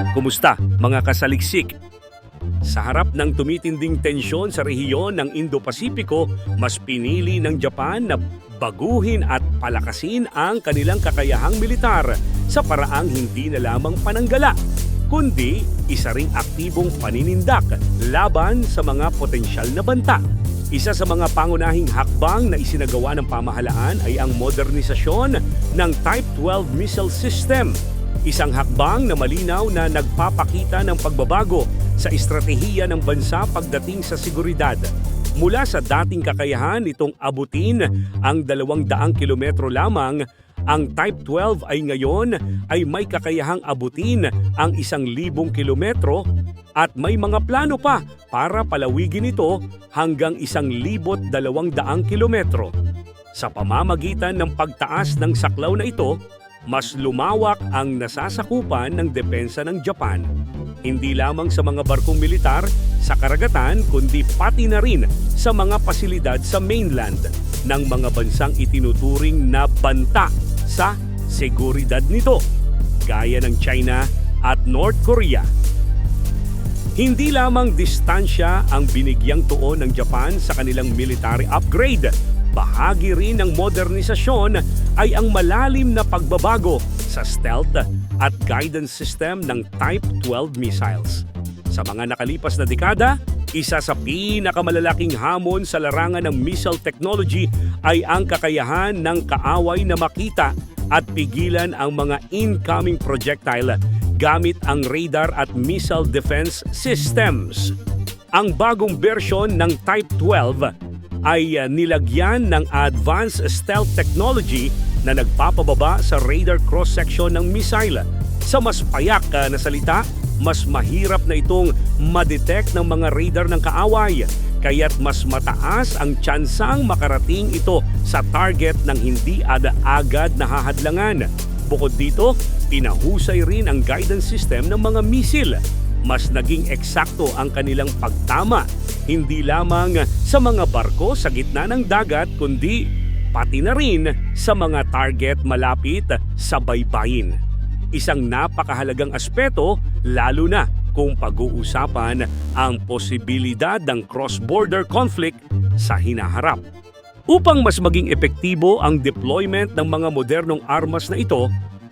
Kumusta mga kasaliksik? Sa harap ng tumitinding tensyon sa rehiyon ng Indo-Pasipiko, mas pinili ng Japan na baguhin at palakasin ang kanilang kakayahang militar sa paraang hindi na lamang pananggala, kundi isa ring aktibong paninindak laban sa mga potensyal na banta. Isa sa mga pangunahing hakbang na isinagawa ng pamahalaan ay ang modernisasyon ng Type 12 missile system. Isang hakbang na malinaw na nagpapakita ng pagbabago sa estratehiya ng bansa pagdating sa seguridad. Mula sa dating kakayahan nitong abutin ang 200 kilometro lamang, ang Type 12 ay ngayon ay may kakayahang abutin ang 1,000 kilometro at may mga plano pa para palawigin ito hanggang 1,200 kilometro. Sa pamamagitan ng pagtaas ng saklaw na ito, mas lumawak ang nasasakupan ng depensa ng Japan. Hindi lamang sa mga barkong militar sa karagatan kundi pati na rin sa mga pasilidad sa mainland ng mga bansang itinuturing na banta sa seguridad nito, gaya ng China at North Korea. Hindi lamang distansya ang binigyang tuon ng Japan sa kanilang military upgrade, bahagi rin ng modernisasyon ay ang malalim na pagbabago sa stealth at guidance system ng Type 12 missiles. Sa mga nakalipas na dekada, isa sa pinakamalalaking hamon sa larangan ng missile technology ay ang kakayahan ng kaaway na makita at pigilan ang mga incoming projectile gamit ang radar at missile defense systems. Ang bagong bersyon ng Type 12 ay nilagyan ng advanced stealth technology na nagpapababa sa radar cross-section ng missile. Sa mas payak na salita, mas mahirap na itong ma-detect ng mga radar ng kaaway, kaya't mas mataas ang tsansang makarating ito sa target ng hindi agad nahahadlangan. Bukod dito, pinahusay rin ang guidance system ng mga misil. Mas naging eksakto ang kanilang pagtama, hindi lamang sa mga barko sa gitna ng dagat kundi pati na rin sa mga target malapit sa baybayin. Isang napakahalagang aspeto lalo na kung pag-uusapan ang posibilidad ng cross-border conflict sa hinaharap. Upang mas maging epektibo ang deployment ng mga modernong armas na ito,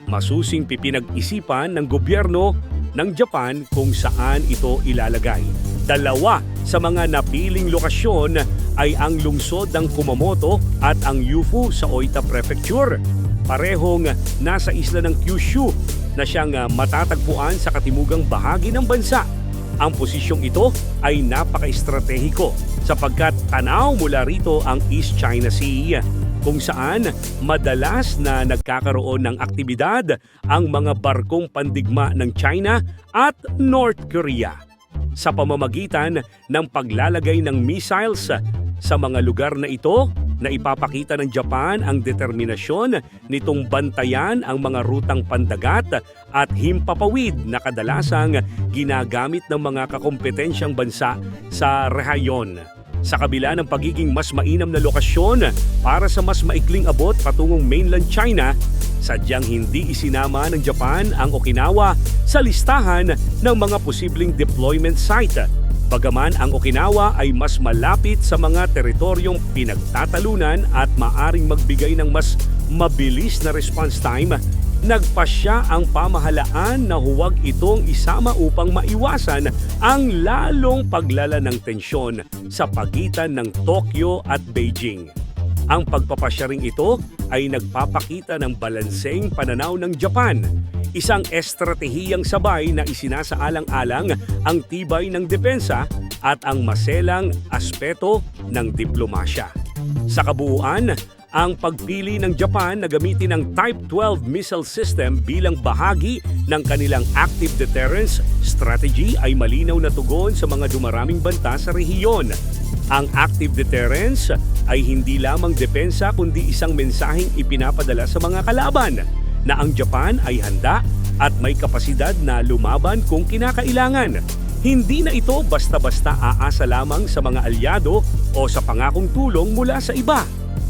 masusing pipinag-isipan ng gobyerno ng Japan kung saan ito ilalagay. Dalawa sa mga napiling lokasyon ay ang lungsod ng Kumamoto at ang Yufu sa Oita Prefecture. Parehong nasa isla ng Kyushu na siyang matatagpuan sa katimugang bahagi ng bansa. Ang posisyong ito ay napaka-estratehiko sapagkat tanaw mula rito ang East China Sea, kung saan madalas na nagkakaroon ng aktibidad ang mga barkong pandigma ng China at North Korea. Sa pamamagitan ng paglalagay ng missiles sa mga lugar na ito, na ipapakita ng Japan ang determinasyon nitong bantayan ang mga rutang pandagat at himpapawid na kadalasang ginagamit ng mga kakompetensyang bansa sa rehiyon. Sa kabila ng pagiging mas mainam na lokasyon para sa mas maikling abot patungong mainland China, sadyang hindi isinama ng Japan ang Okinawa sa listahan ng mga posibleng deployment site. Bagaman ang Okinawa ay mas malapit sa mga teritoryong pinagtatalunan at maaring magbigay ng mas mabilis na response time, nagpasya ang pamahalaan na huwag itong isama upang maiwasan ang lalong paglala ng tensyon sa pagitan ng Tokyo at Beijing. Ang pagpapasya ring ito ay nagpapakita ng balanseng pananaw ng Japan, isang estratehiyang sabay na isinasaalang-alang ang tibay ng depensa at ang maselang aspeto ng diplomasya. Sa kabuuan, ang pagpili ng Japan na gamitin ang Type 12 missile system bilang bahagi ng kanilang active deterrence strategy ay malinaw na tugon sa mga dumaraming banta sa rehiyon. Ang active deterrence ay hindi lamang depensa kundi isang mensaheng ipinapadala sa mga kalaban na ang Japan ay handa at may kapasidad na lumaban kung kinakailangan. Hindi na ito basta-basta aasa lamang sa mga alyado o sa pangakong tulong mula sa iba.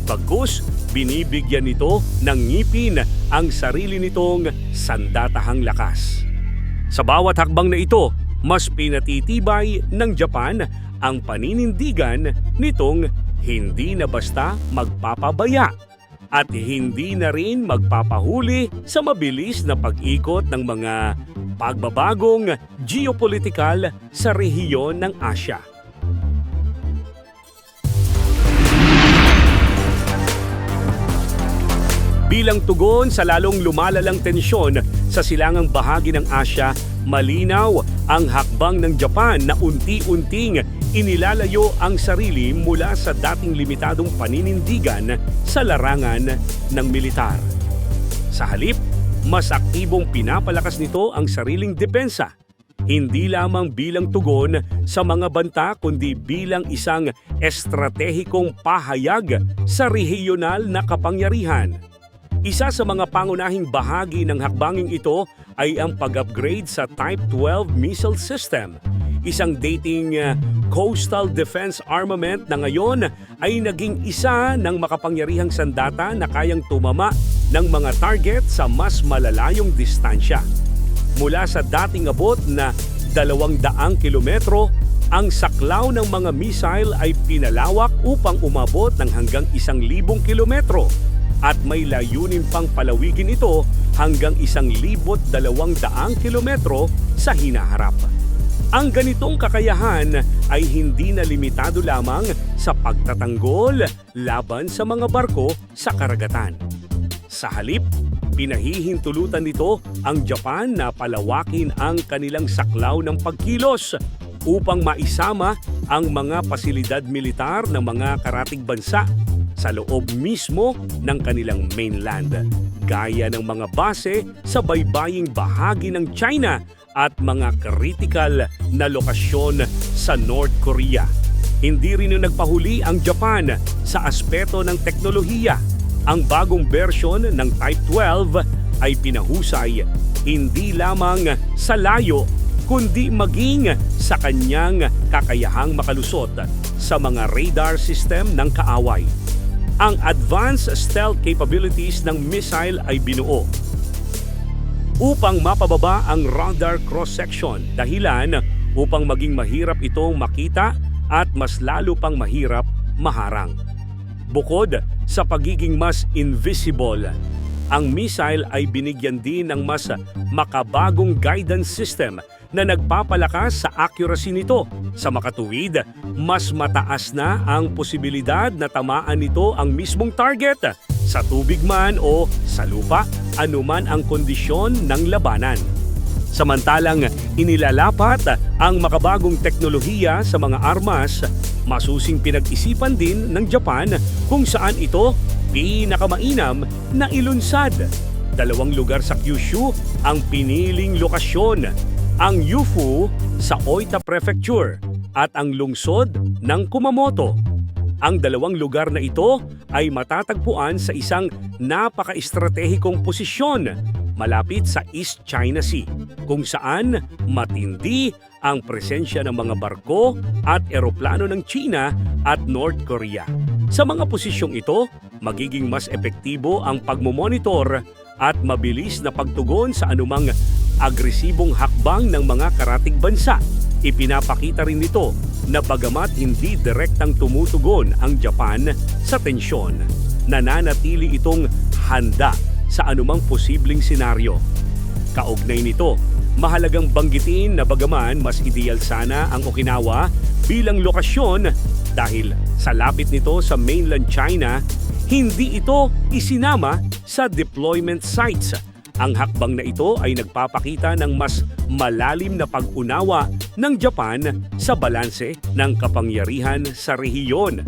Bagkus, binibigyan nito ng ngipin ang sarili nitong sandatahang lakas. Sa bawat hakbang na ito, mas pinatitibay ng Japan ang paninindigan nitong hindi na basta magpapabaya at hindi na rin magpapahuli sa mabilis na pag-ikot ng mga pagbabagong geopolitikal sa rehiyon ng Asya. Bilang tugon sa lalong lumalalang tensyon sa silangang bahagi ng Asya, malinaw ang hakbang ng Japan na unti-unting inilalayo ang sarili mula sa dating limitadong paninindigan sa larangan ng militar. Sa halip, mas aktibong pinapalakas nito ang sariling depensa, hindi lamang bilang tugon sa mga banta kundi bilang isang estratehikong pahayag sa rehiyonal na kapangyarihan. Isa sa mga pangunahing bahagi ng hakbanging ito ay ang pag-upgrade sa Type 12 missile system, isang dating coastal defense armament na ngayon ay naging isa ng makapangyarihang sandata na kayang tumama ng mga target sa mas malalayong distansya. Mula sa dating abot na 200 kilometro, ang saklaw ng mga missile ay pinalawak upang umabot ng hanggang 1,000 kilometro at may layunin pang palawigin ito hanggang 1,200 kilometro sa hinaharap. Ang ganitong kakayahan ay hindi na limitado lamang sa pagtatanggol laban sa mga barko sa karagatan. Sa halip, pinahihintulutan nito ang Japan na palawakin ang kanilang saklaw ng pagkilos upang maisama ang mga pasilidad militar ng mga karatig bansa sa loob mismo ng kanilang mainland, gaya ng mga base sa baybaying bahagi ng China at mga critical na lokasyon sa North Korea. Hindi rin nagpahuli ang Japan sa aspeto ng teknolohiya. Ang bagong bersyon ng Type 12 ay pinahusay hindi lamang sa layo kundi maging sa kanyang kakayahang makalusot sa mga radar system ng kaaway. Ang advanced stealth capabilities ng missile ay binuo upang mapababa ang radar cross-section, dahilan upang maging mahirap itong makita at mas lalo pang mahirap maharang. Bukod sa pagiging mas invisible, ang missile ay binigyan din ng mas makabagong guidance system na nagpapalakas sa accuracy nito. Sa makatuwid, mas mataas na ang posibilidad na tamaan nito ang mismong target sa tubig man o sa lupa, anuman ang kondisyon ng labanan. Samantalang inilalapat ang makabagong teknolohiya sa mga armas, masusing pinag-isipan din ng Japan kung saan ito pinakamainam na ilunsad. 2 lugar sa Kyushu ang piniling lokasyon, ang Yufu sa Oita Prefecture at ang lungsod ng Kumamoto. Ang 2 lugar na ito ay matatagpuan sa isang napaka-estratehikong posisyon malapit sa East China Sea, kung saan matindi ang presensya ng mga barko at eroplano ng China at North Korea. Sa mga posisyong ito, magiging mas epektibo ang pagmomonitor at mabilis na pagtugon sa anumang agresibong hakbang ng mga karatig bansa. Ipinapakita rin nito na bagamat hindi direktang tumutugon ang Japan sa tensyon, nananatili itong handa sa anumang posibleng senaryo. Kaugnay nito, mahalagang banggitin na bagaman mas ideal sana ang Okinawa bilang lokasyon dahil sa lapit nito sa mainland China, hindi ito isinama sa deployment sites. Ang hakbang na ito ay nagpapakita ng mas malalim na pag-unawa ng Japan sa balanse ng kapangyarihan sa rehiyon.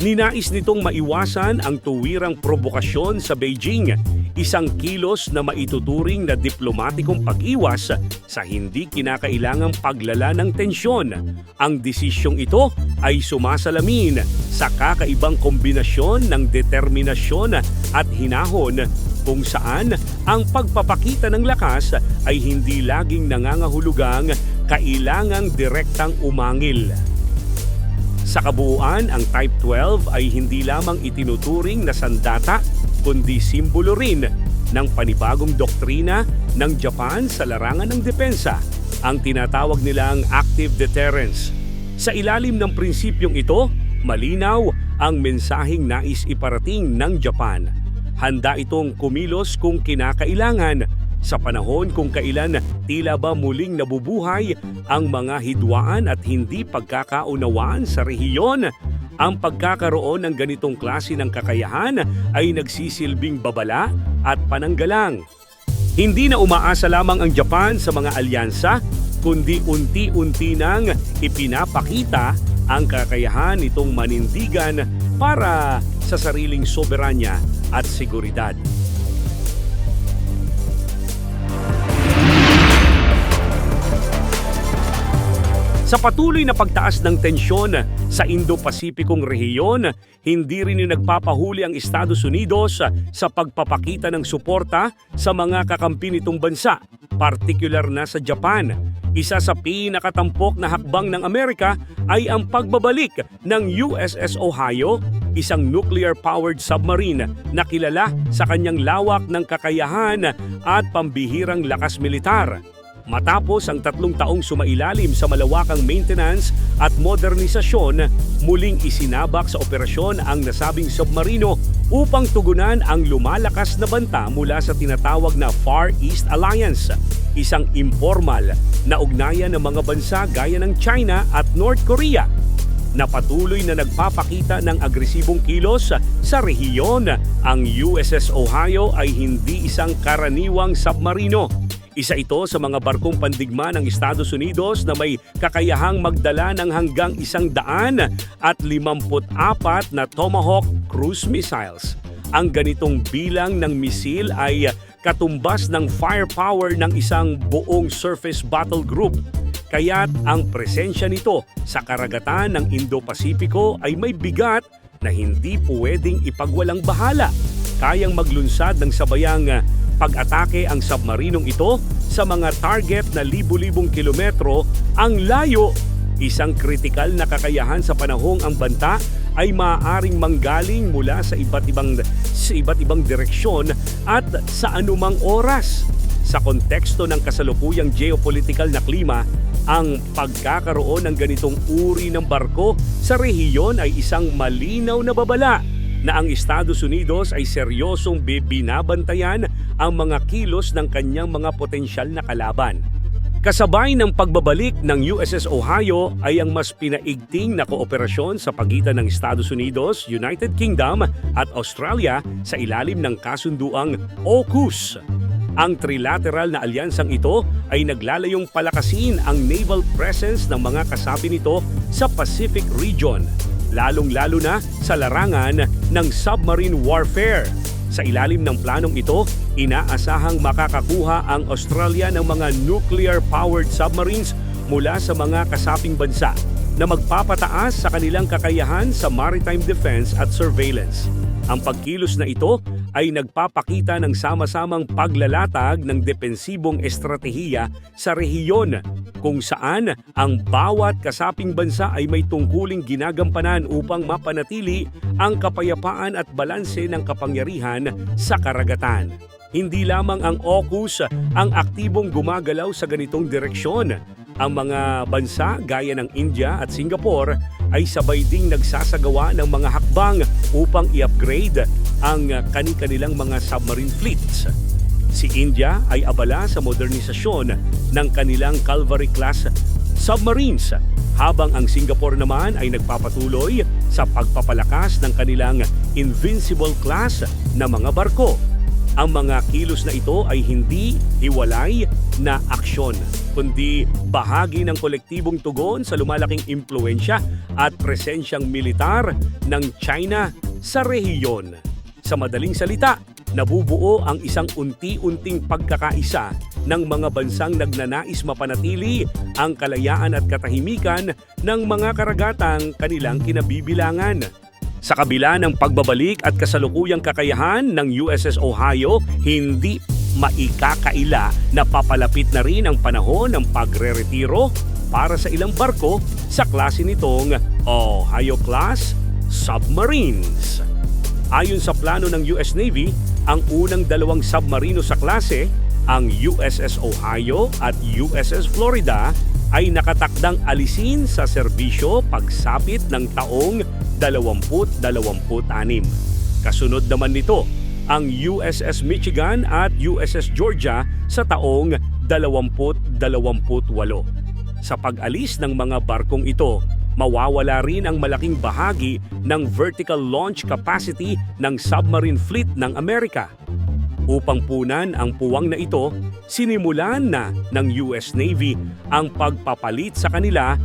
Ninais nitong maiwasan ang tuwirang provokasyon sa Beijing, isang kilos na maituturing na diplomatikong pag-iwas sa hindi kinakailangang paglala ng tensyon. Ang desisyong ito ay sumasalamin sa kakaibang kombinasyon ng determinasyon at hinahon kung saan ang pagpapakita ng lakas ay hindi laging nangangahulugang kailangang direktang umangil. Sa kabuuan, ang Type 12 ay hindi lamang itinuturing na sandata, kundi simbolo rin ng panibagong doktrina ng Japan sa larangan ng depensa, ang tinatawag nilang active deterrence. Sa ilalim ng prinsipyong ito, malinaw ang mensaheng nais iparating ng Japan. Handa itong kumilos kung kinakailangan sa panahon kung kailan tila ba muling nabubuhay ang mga hidwaan at hindi pagkakaunawaan sa rehiyon. Ang pagkakaroon ng ganitong klase ng kakayahan ay nagsisilbing babala at pananggalang. Hindi na umaasa lamang ang Japan sa mga alyansa, kundi unti-unti nang ipinapakita ang kakayahan nitong manindigan para sa sariling soberanya at seguridad. Sa patuloy na pagtaas ng tensyon sa Indo-Pasipikong rehiyon, hindi rin nagpapahuli ang Estados Unidos sa pagpapakita ng suporta sa mga kakampi nitong bansa, partikular na sa Japan. Isa sa pinakatampok na hakbang ng Amerika ay ang pagbabalik ng USS Ohio, isang nuclear-powered submarine na kilala sa kanyang lawak ng kakayahan at pambihirang lakas militar. Matapos ang 3 taong sumailalim sa malawakang maintenance at modernisasyon, muling isinabak sa operasyon ang nasabing submarino upang tugunan ang lumalakas na banta mula sa tinatawag na Far East Alliance, isang informal na ugnayan ng mga bansa gaya ng China at North Korea na patuloy na nagpapakita ng agresibong kilos sa rehiyon. Ang USS Ohio ay hindi isang karaniwang submarino. Isa ito sa mga barkong pandigma ng Estados Unidos na may kakayahang magdala ng hanggang 154 na Tomahawk cruise missiles. Ang ganitong bilang ng misil ay katumbas ng firepower ng isang buong surface battle group. Kaya't ang presensya nito sa karagatan ng Indo-Pasipiko ay may bigat na hindi pwedeng ipagwalang bahala. Kayang maglunsad ng sabayang pag-atake ang submarinong ito sa mga target na libu-libong kilometro ang layo. Isang kritikal na kakayahan sa panahong ang banta ay maaaring manggaling mula sa iba't ibang direksyon at sa anumang oras. Sa konteksto ng kasalukuyang geopolitical na klima, ang pagkakaroon ng ganitong uri ng barko sa rehiyon ay isang malinaw na babala na ang Estados Unidos ay seryosong binabantayan ang mga kilos ng kanyang mga potensyal na kalaban. Kasabay ng pagbabalik ng USS Ohio ay ang mas pinaigting na kooperasyon sa pagitan ng Estados Unidos, United Kingdom at Australia sa ilalim ng kasunduang AUKUS. Ang trilateral na alyansang ito ay naglalayong palakasin ang naval presence ng mga kasapi nito sa Pacific region, lalong-lalo na sa larangan ng submarine warfare. Sa ilalim ng planong ito, inaasahang makakakuha ang Australia ng mga nuclear-powered submarines mula sa mga kasaping bansa na magpapataas sa kanilang kakayahan sa maritime defense at surveillance. Ang pagkilos na ito ay nagpapakita ng sama-samang paglalatag ng depensibong estratehiya sa rehiyon, kung saan ang bawat kasaping bansa ay may tungkuling ginagampanan upang mapanatili ang kapayapaan at balanse ng kapangyarihan sa karagatan. Hindi lamang ang AUKUS ang aktibong gumagalaw sa ganitong direksyon. Ang mga bansa gaya ng India at Singapore ay sabay ding nagsasagawa ng mga hakbang upang i-upgrade ang kani-kanilang mga submarine fleets. Si India ay abala sa modernisasyon ng kanilang Calvary-class submarines, habang ang Singapore naman ay nagpapatuloy sa pagpapalakas ng kanilang Invincible-class na mga barko. Ang mga kilos na ito ay hindi hiwalay na aksyon, kundi bahagi ng kolektibong tugon sa lumalaking impluensya at presensyang militar ng China sa rehiyon. Sa madaling salita, nabubuo ang isang unti-unting pagkakaisa ng mga bansang nagnanais mapanatili ang kalayaan at katahimikan ng mga karagatang kanilang kinabibilangan. Sa kabila ng pagbabalik at kasalukuyang kakayahan ng USS Ohio, hindi maikakaila na papalapit na rin ang panahon ng pagre-retiro para sa ilang barko sa klase nitong Ohio-class submarines. Ayon sa plano ng US Navy, Ang unang dalawang submarino sa klase, ang USS Ohio at USS Florida, ay nakatakdang alisin sa serbisyo pagsapit ng taong 2026. Kasunod naman nito, ang USS Michigan at USS Georgia sa taong 2028. Sa pag-alis ng mga barkong ito, mawawala rin ang malaking bahagi ng vertical launch capacity ng submarine fleet ng Amerika. Upang punan ang puwang na ito, sinimulan na ng US Navy ang pagpapalit sa kanila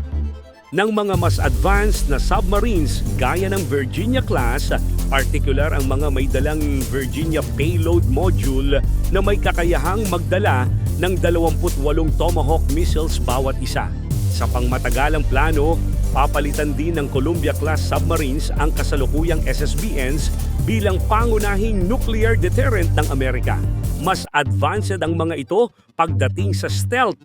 ng mga mas advanced na submarines gaya ng Virginia-class, particular ang mga may dalang Virginia Payload Module na may kakayahang magdala ng 28 Tomahawk missiles bawat isa. Sa pangmatagalang plano, papalitan din ng Columbia-class submarines ang kasalukuyang SSBNs bilang pangunahing nuclear deterrent ng Amerika. Mas advanced ang mga ito pagdating sa stealth,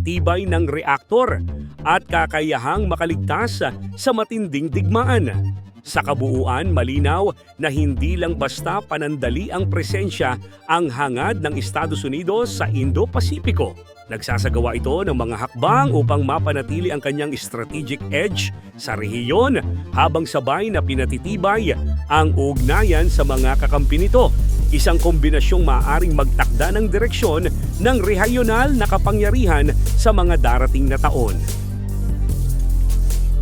tibay ng reaktor, at kakayahang makaligtas sa matinding digmaan. Sa kabuuan, malinaw na hindi lang basta panandali ang presensya ang hangad ng Estados Unidos sa Indo-Pasipiko. Nagsasagawa ito ng mga hakbang upang mapanatili ang kanyang strategic edge sa rehiyon habang sabay na pinatitibay ang ugnayan sa mga kakampi nito. Isang kombinasyong maaaring magtakda ng direksyon ng rehiyonal na kapangyarihan sa mga darating na taon.